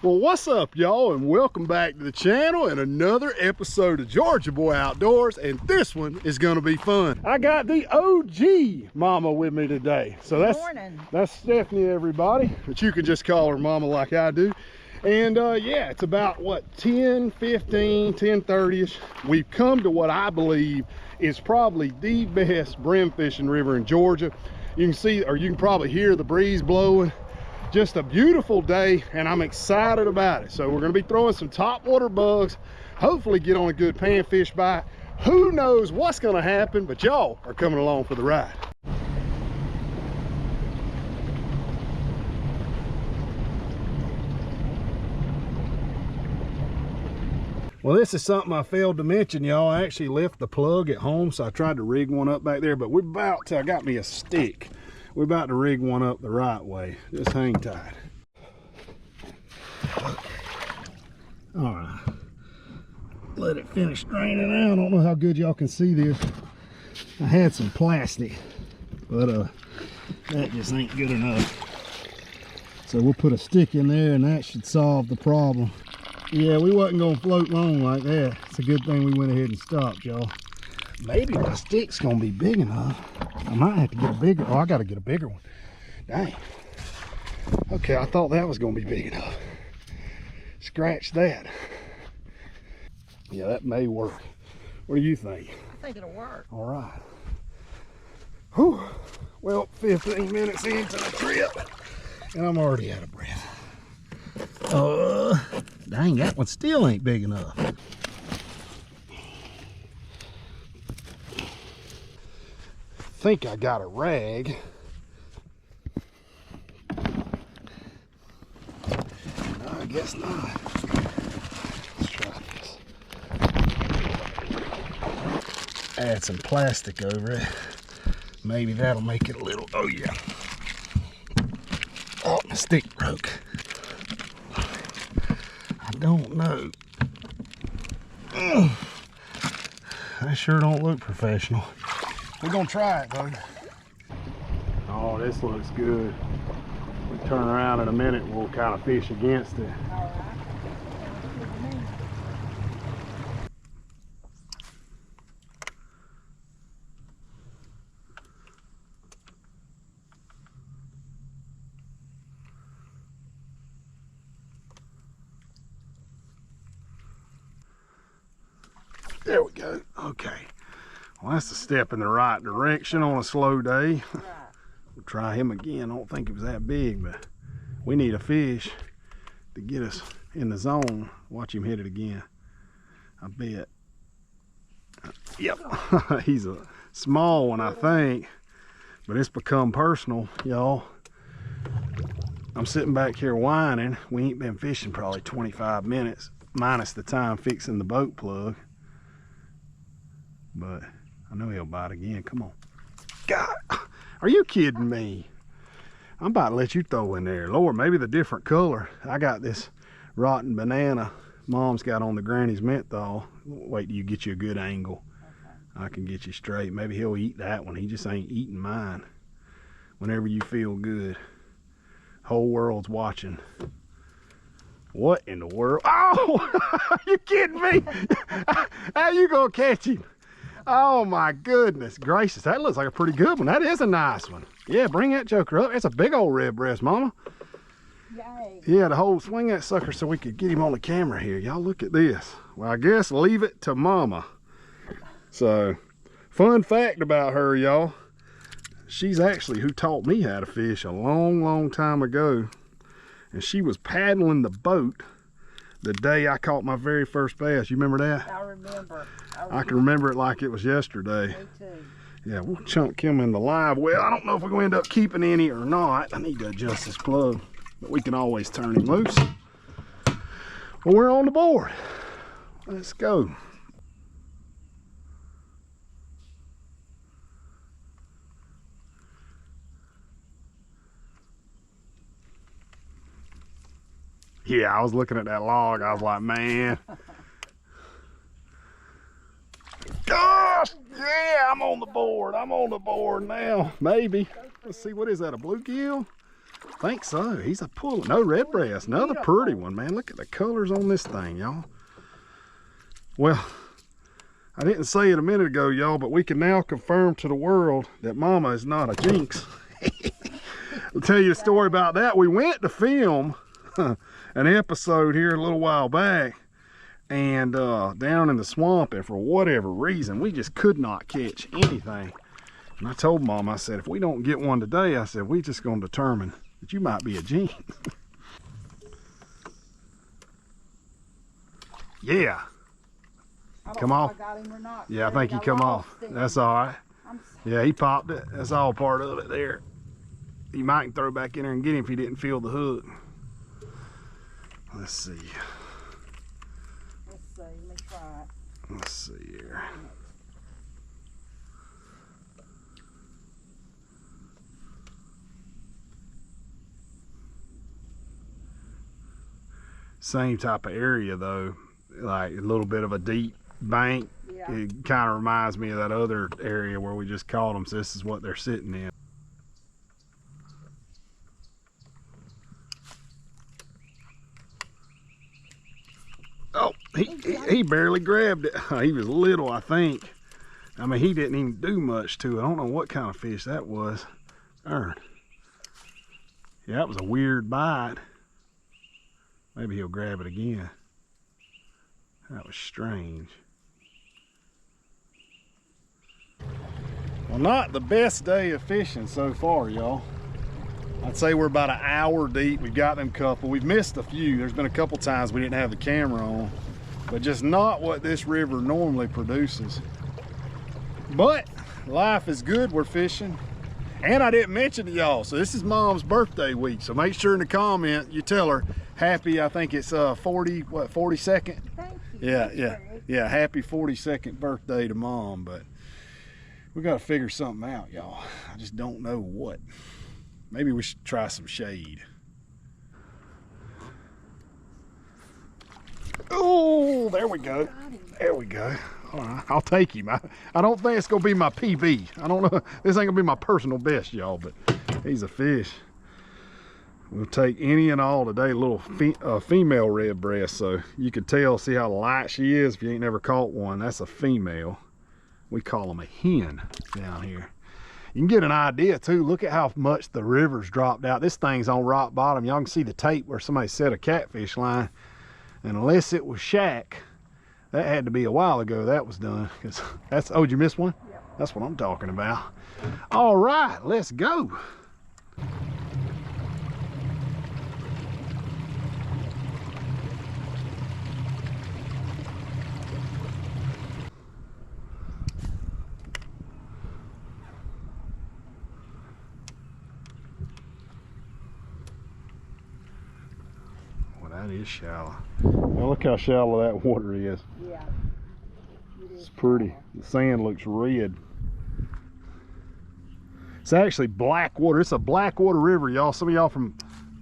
Well, what's up, y'all, and welcome back to the channel and another episode of Georgia Boy Outdoors, and this one is going to be fun. I got the OG mama with me today. So that's Stephanie, everybody, but you can just call her mama like I do. And yeah, it's about what, 10:30ish. We've come to what I believe is probably the best brim fishing river in Georgia. You can see, or you can probably hear the breeze blowing. Just a beautiful day, and I'm excited about it. So we're going to be throwing some topwater bugs, hopefully get on a good panfish bite. Who knows what's going to happen, but y'all are coming along for the ride. Well, this is something I failed to mention, y'all. I actually left the plug at home, so I tried to rig one up back there, but we're about to, I got me a stick. We're about to rig one up the right way. Just hang tight. All right. Let it finish draining out. I don't know how good y'all can see this. I had some plastic, but that just ain't good enough. So we'll put a stick in there and that should solve the problem. Yeah, we wasn't gonna float long like that. It's a good thing we went ahead and stopped, y'all. Maybe my stick's gonna be big enough. I might have to get a bigger, oh, I gotta get a bigger one. Dang. Okay, I thought that was gonna be big enough. Scratch that. Yeah, that may work. What do you think? I think it'll work. All right. Whew. Well, 15 minutes into the trip, and I'm already out of breath. Dang, that one still ain't big enough. I think I got a rag. No, I guess not. Let's try this. Add some plastic over it. Maybe that'll make it a little, oh yeah. Oh, my stick broke. I don't know. That sure don't look professional. We're gonna try it though. Oh, this looks good. We turn around in a minute and we'll kind of fish against it. All right. There we go. Okay. Well, that's a step in the right direction on a slow day. Right. We'll try him again. I don't think it was that big, but we need a fish to get us in the zone. Watch him hit it again. I bet. Yep. He's a small one, I think, but it's become personal, y'all. I'm sitting back here whining. We ain't been fishing probably 25 minutes, minus the time fixing the boat plug. But I know he'll bite again. Come on. God, are you kidding me? I'm about to let you throw in there. Lord, maybe the different color. I got this rotten banana Mom's got on the granny's menthol. Wait till you get you a good angle. Okay. I can get you straight. Maybe he'll eat that one. He just ain't eating mine. Whenever you feel good. Whole world's watching. What in the world? Oh, are you kidding me? How you gonna catch him? Oh my goodness gracious, that looks like a pretty good one. That is a nice one. Yeah, bring that joker up. It's a big old red breast, mama. Yay. Yeah, the whole swing that sucker so we could get him on the camera here. Y'all look at this. Well, I guess leave it to mama. So, fun fact about her, y'all. She's actually who taught me how to fish a long time ago. And she was paddling the boat the day I caught my very first bass. You remember that? I remember. I can remember it like it was yesterday. Me too. Yeah, we'll chunk him in the live well. I don't know if we're going to end up keeping any or not. I need to adjust this plug, but we can always turn him loose. Well, we're on the board. Let's go. Yeah, I was looking at that log. I was like, man. Gosh, yeah, I'm on the board. I'm on the board now. Maybe. Let's see, what is that, a bluegill? think so. He's a pull. No, red breast. Another pretty one, man. Look at the colors on this thing, y'all. Well, I didn't say it a minute ago, y'all, but we can now confirm to the world that Mama is not a jinx. I'll tell you a story about that. We went to film an episode here a little while back, and down in the swamp, and for whatever reason, we just could not catch anything. And I told Mom, I said, if we don't get one today, I said, we just gonna determine that you might be a jinx. Yeah. Come off. I got him or not. Yeah, I think he come off. That's all right. Yeah, he popped it. That's all part of it there. You might throw back in there and get him if he didn't feel the hook. Let's see. Let's see. Let me try it. Let's see here. Same type of area though, like a little bit of a deep bank. Yeah. It kind of reminds me of that other area where we just caught them, so this is what they're sitting in. Oh, he barely grabbed it. He was little, I think. I mean, he didn't even do much to it. I don't know what kind of fish that was. Darn. Yeah, that was a weird bite. Maybe he'll grab it again. That was strange. Well, not the best day of fishing so far, y'all. I'd say we're about an hour deep. We've got them couple. We've missed a few. There's been a couple times we didn't have the camera on, but just not what this river normally produces. But life is good. We're fishing. And I didn't mention to y'all, so this is Mom's birthday week. So make sure in the comment you tell her happy, I think it's 42nd? Thank you. Yeah, happy 42nd birthday to Mom. But we got to figure something out, y'all. I just don't know what. Maybe we should try some shade. Oh, there we go. There we go. All right, I'll take him. I don't think it's gonna be my PB. I don't know. This ain't gonna be my personal best, y'all, but he's a fish. We'll take any and all today. Little female red breast, so you can tell, see how light she is if you ain't never caught one. That's a female. We call them a hen down here. You can get an idea too. Look at how much the river's dropped out. This thing's on rock bottom. Y'all can see the tape where somebody set a catfish line, and unless it was shack, that had to be a while ago that was done. Cause that's, oh, did you miss one? Yep. That's what I'm talking about. All right, let's go. That is shallow. Now look how shallow that water is. Yeah. It's pretty. The sand looks red. It's actually black water. It's a black water river, y'all. Some of y'all from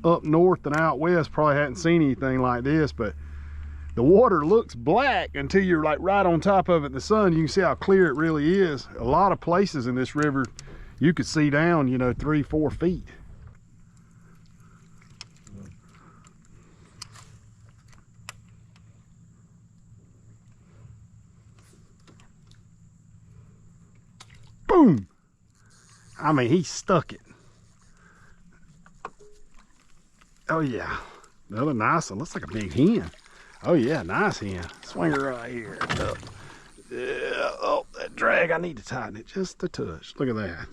up north and out west probably hadn't seen anything like this, but the water looks black until you're like right on top of it in the sun. You can see how clear it really is. A lot of places in this river you could see down, you know, 3-4 feet. Boom! I mean, he stuck it. Oh yeah, another nice one. Looks like a big hen. Oh yeah, nice hen. Swing her right here. Up. Yeah. Oh, that drag. I need to tighten it just a touch. Look at that.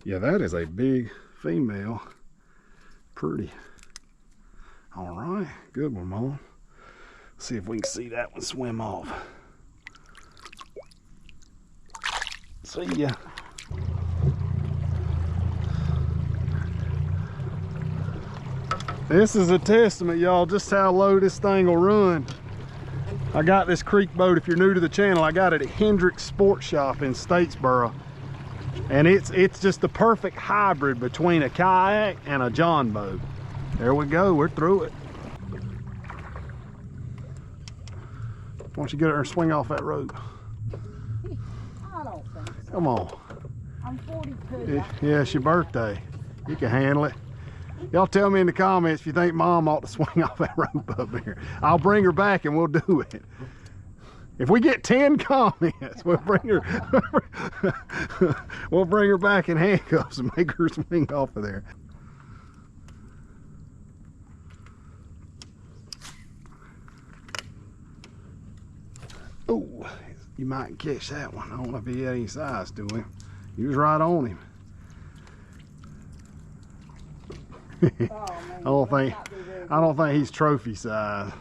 Yeah, that is a big female. Pretty. All right, good one, Mom. See if we can see that one swim off. See ya. This is a testament, y'all, just how low this thing will run. I got this creek boat. If you're new to the channel, I got it at Hendrix Sports Shop in Statesboro, and it's just the perfect hybrid between a kayak and a john boat. There we go. We're through it. Why don't you get her and swing off that rope? I don't think so. Come on. I'm 42. Yeah, it's your birthday. You can handle it. Y'all tell me in the comments if you think Mom ought to swing off that rope up here. I'll bring her back and we'll do it. If we get 10 comments, we'll bring her we'll bring her back in handcuffs and make her swing off of there. Oh, you might catch that one. I don't know if he had any size to him. He was right on him. I don't think he's trophy size.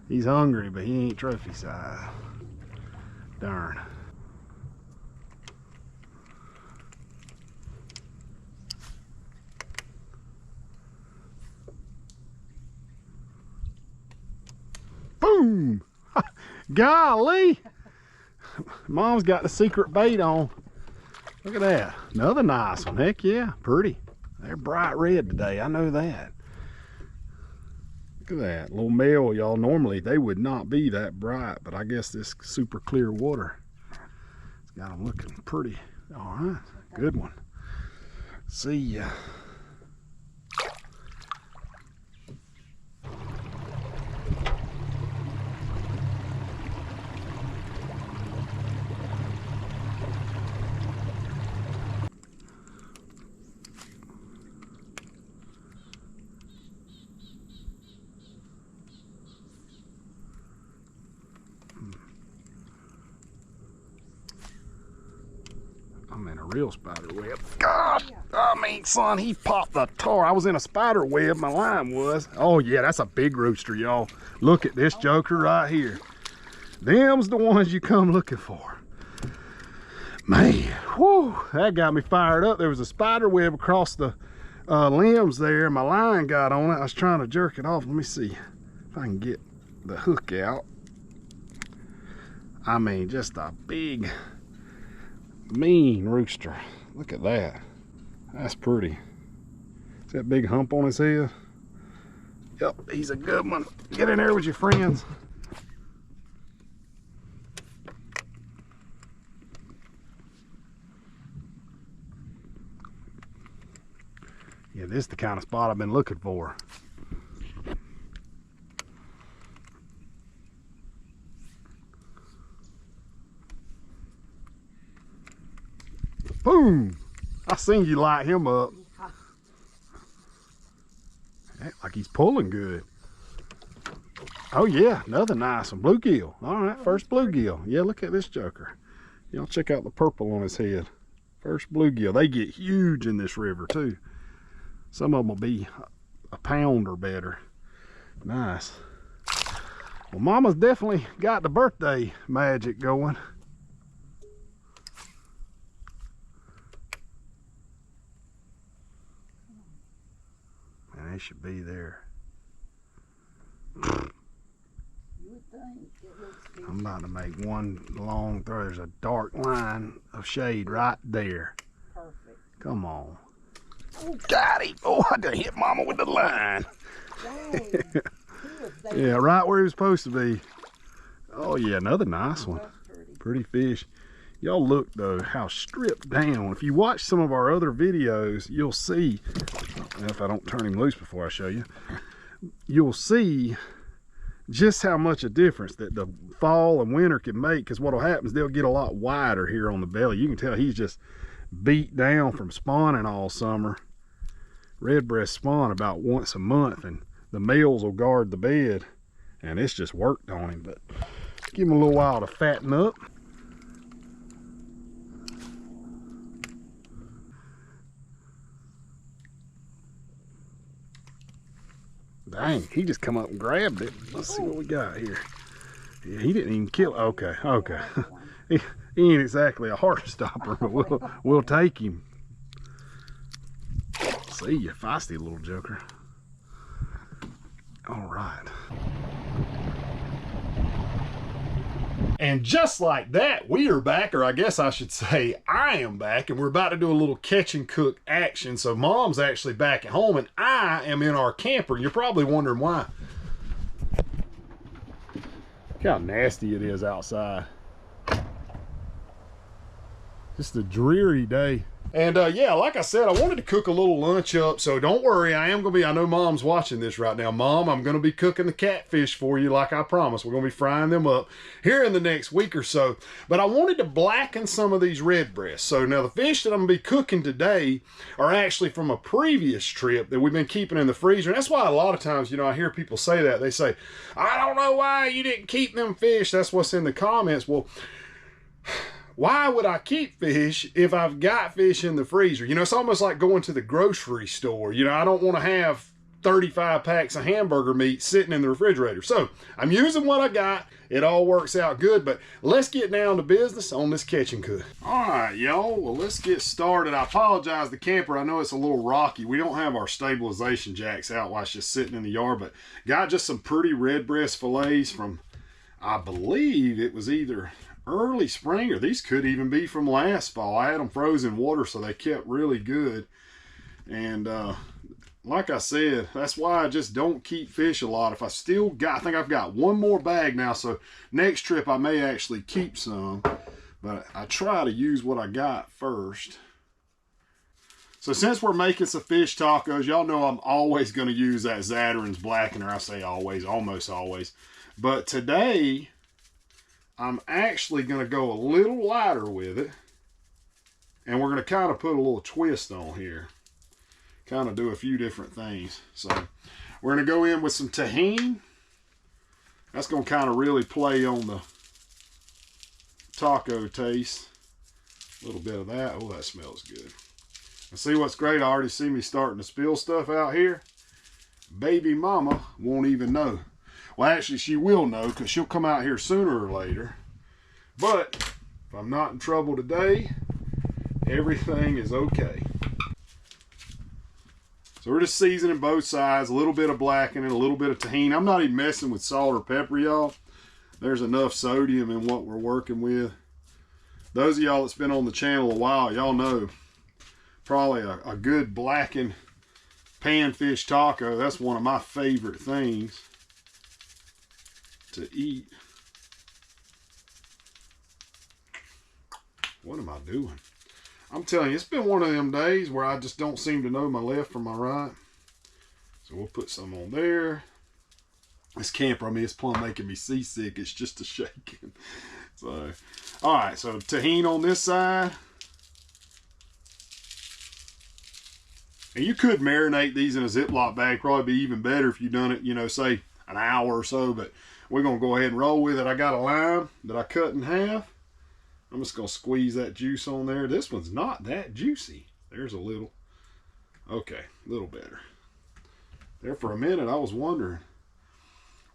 He's hungry, but he ain't trophy size. Darn. Boom! Golly! Mom's got the secret bait on. Look at that. Another nice one. Heck yeah, pretty. They're bright red today, I know that. Look at that, little male, y'all. Normally they would not be that bright, but I guess this super clear water has got them looking pretty. All right, good one. See ya. I'm in a real spider web. God, I mean, son, he popped the tar. I was in a spider web, my line was. Oh yeah, that's a big rooster, y'all. Look at this joker right here. Them's the ones you come looking for. Man, whoo, that got me fired up. There was a spider web across the limbs there. My line got on it. I was trying to jerk it off. Let me see if I can get the hook out. I mean, just a big, mean rooster. Look at that. That's pretty. See that big hump on his head? Yep, he's a good one. Get in there with your friends. Yeah, this is the kind of spot I've been looking for. Boom! I seen you light him up. Act like he's pulling good. Oh yeah, another nice one. Bluegill. All right, first bluegill. Yeah, look at this joker. Y'all check out the purple on his head. First bluegill. They get huge in this river too. Some of them will be a pound or better. Nice. Well, Mama's definitely got the birthday magic going. And they should be there. I'm about to make one long throw. There's a dark line of shade right there. Perfect. Come on. Got him. Oh, I done hit Mama with the line. Yeah, right where he was supposed to be. Oh yeah, another nice one. Pretty fish. Y'all look though how stripped down. If you watch some of our other videos, you'll see, if I don't turn him loose before I show you, you'll see just how much a difference that the fall and winter can make, because what'll happen is they'll get a lot wider here on the belly. You can tell he's just beat down from spawning all summer. Redbreast spawn about once a month, and the males will guard the bed, and it's just worked on him. But give him a little while to fatten up. Dang, he just come up and grabbed it. Let's see what we got here. Yeah, he didn't even kill. Okay, okay. He ain't exactly a heart stopper, but we'll take him. See you, feisty little joker. All right. And just like that, we are back, or I guess I should say I am back, and we're about to do a little catch and cook action. So Mom's actually back at home, and I am in our camper. You're probably wondering why. Look how nasty it is outside. Just a dreary day. And yeah, like I said, I wanted to cook a little lunch up, so don't worry, I know Mom's watching this right now. Mom, I'm going to be cooking the catfish for you like I promised. We're going to be frying them up here in the next week or so. But I wanted to blacken some of these red breasts. So now the fish that I'm going to be cooking today are actually from a previous trip that we've been keeping in the freezer. And that's why a lot of times, you know, I hear people say that. They say, I don't know why you didn't keep them fish. That's what's in the comments. Well, why would I keep fish if I've got fish in the freezer? You know, it's almost like going to the grocery store. You know, I don't want to have 35 packs of hamburger meat sitting in the refrigerator. So I'm using what I got. It all works out good, but let's get down to business on this catch and cook. All right, y'all, well, let's get started. I apologize, the camper, I know it's a little rocky. We don't have our stabilization jacks out while it's just sitting in the yard, but got just some pretty red breast fillets from, I believe it was either early spring, or these could even be from last fall. I had them frozen in water, so they kept really good. And like I said, that's why I just don't keep fish a lot. If I still got, I think I've got one more bag now, so next trip I may actually keep some, but I try to use what I got first. So since we're making some fish tacos, y'all know I'm always going to use that Zatarain's blackener. I say always, almost always. But today, I'm actually going to go a little lighter with it. And we're going to kind of put a little twist on here. Kind of do a few different things. So we're going to go in with some tahini. That's going to kind of really play on the taco taste. A little bit of that. Oh, that smells good. And see what's great? I already see me starting to spill stuff out here. Baby mama won't even know. Well, actually, she will know because she'll come out here sooner or later. But if I'm not in trouble today, everything is okay. So we're just seasoning both sides, a little bit of blackening, a little bit of tahini. I'm not even messing with salt or pepper, y'all. There's enough sodium in what we're working with. Those of y'all that's been on the channel a while, y'all know probably a good blackened panfish taco. That's one of my favorite things to eat. What am I doing? I'm telling you, it's been one of them days where I just don't seem to know my left from my right. So we'll put some on there. This camper, I mean, it's plumb making me seasick. It's just a shaking. So, all right, so tahini on this side. And you could marinate these in a Ziploc bag. Probably be even better if you done it, you know, say an hour or so. But we're going to go ahead and roll with it. I got a lime that I cut in half. I'm just going to squeeze that juice on there. This one's not that juicy. There's a little. Okay, a little better. There for a minute, I was wondering,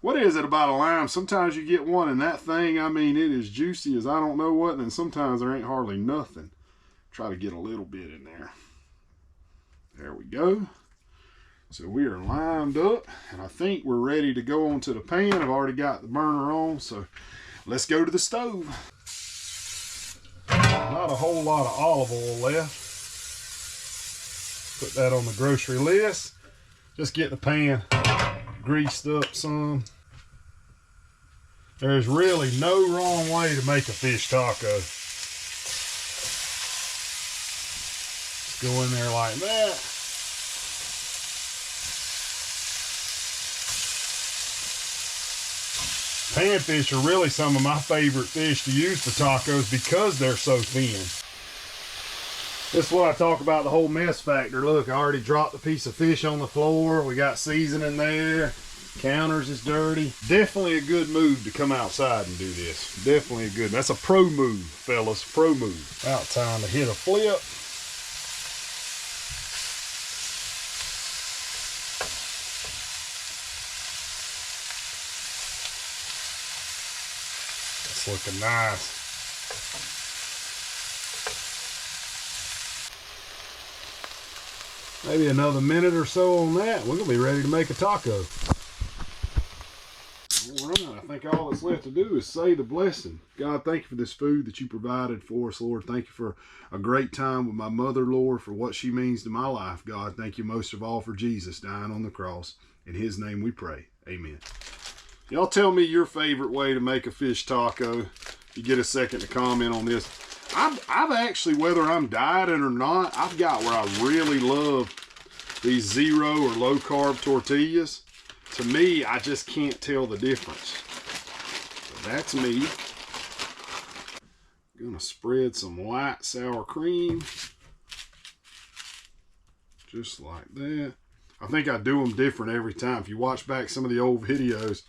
what is it about a lime? Sometimes you get one and that thing, I mean, it is juicy as I don't know what, and then sometimes there ain't hardly nothing. Try to get a little bit in there. There we go. So we are limed up, and I think we're ready to go onto the pan. I've already got the burner on, so let's go to the stove. Not a whole lot of olive oil left. Put that on the grocery list. Just get the pan greased up some. There's really no wrong way to make a fish taco. Just go in there like that. Panfish are really some of my favorite fish to use for tacos because they're so thin. This is what I talk about, the whole mess factor. Look, I already dropped a piece of fish on the floor. We got seasoning there. Counters is dirty. Definitely a good move to come outside and do this. Definitely a good, that's a pro move, fellas, pro move. About time to hit a flip. Looking nice. Maybe another minute or so on that. We're gonna be ready to make a taco. All right, I think all that's left to do is say the blessing. God, thank you for this food that you provided for us, Lord. Thank you for a great time with my mother, Lord, for what she means to my life. God, thank you most of all for Jesus dying on the cross. In his name we pray. Amen. Y'all tell me your favorite way to make a fish taco. If you get a second to comment on this. I've actually, whether I'm dieting or not, I've got where I really love these zero or low carb tortillas. To me, I just can't tell the difference. So that's me. Gonna spread some light sour cream. Just like that. I think I do them different every time. If you watch back some of the old videos,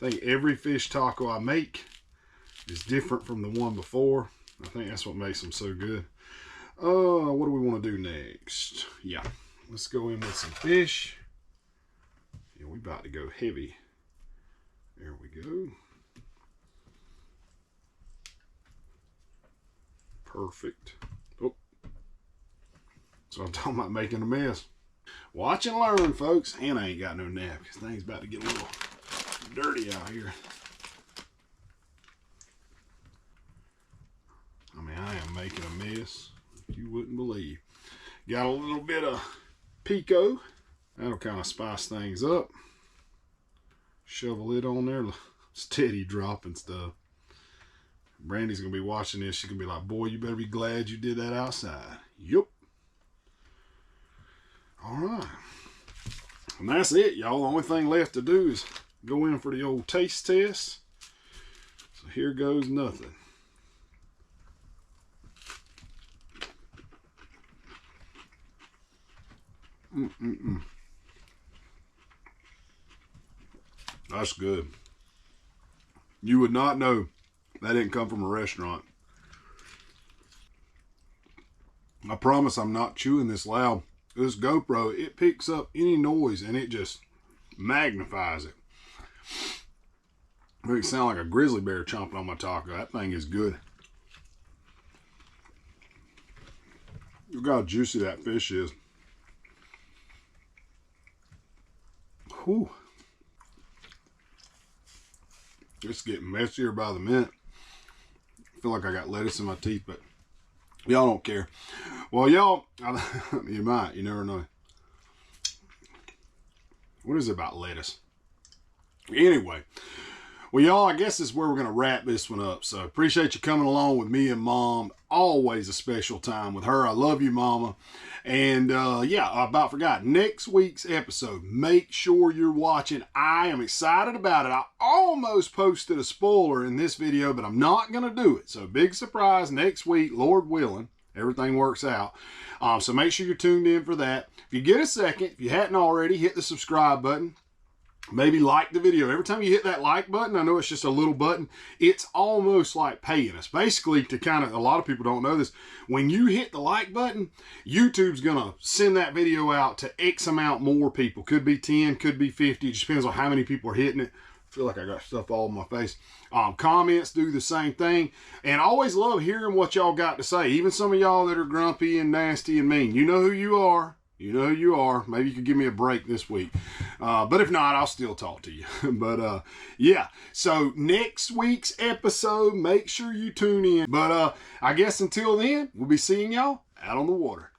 I think every fish taco I make is different from the one before. I think that's what makes them so good. What do we want to do next? Yeah, let's go in with some fish. Yeah, we about to go heavy. There we go. Perfect. Oh, so I'm talking about making a mess. Watch and learn, folks. And I ain't got no napkins. Things about to get a little dirty out here. I mean, I am making a mess, you wouldn't believe. Got a little bit of pico. That'll kind of spice things up. Shovel it on there. Steady dropping stuff. Brandy's going to be watching this. She's going to be like, boy, you better be glad you did that outside. Yup. All right. And that's it, y'all. The only thing left to do is go in for the old taste test. So here goes nothing. That's good. You would not know that didn't come from a restaurant. I promise I'm not chewing this loud. This GoPro, it picks up any noise and it just magnifies it. It makes it sound like a grizzly bear chomping on my taco. That thing is good. Look how juicy that fish is. Whew. It's getting messier by the minute. I feel like I got lettuce in my teeth, but y'all don't care. Well, y'all, you might, you never know. What is it about lettuce? Anyway, well, y'all, I guess this is where we're going to wrap this one up. So appreciate you coming along with me and Mom. Always a special time with her. I love you, Mama. And yeah, I about forgot. Next week's episode, make sure you're watching. I am excited about it. I almost posted a spoiler in this video, but I'm not going to do it. So big surprise next week, Lord willing. Everything works out. So make sure you're tuned in for that. If you get a second, if you hadn't already, hit the subscribe button. Maybe like the video. Every time you hit that like button, I know it's just a little button, it's almost like paying us. Basically, to kind of, a lot of people don't know this, when you hit the like button, YouTube's going to send that video out to X amount more people. Could be 10, could be 50. It just depends on how many people are hitting it. I feel like I got stuff all on my face. Comments do the same thing. And I always love hearing what y'all got to say. Even some of y'all that are grumpy and nasty and mean. You know who you are. You know who you are. Maybe you could give me a break this week. But if not, I'll still talk to you. But yeah, so next week's episode, make sure you tune in. But I guess until then, we'll be seeing y'all out on the water.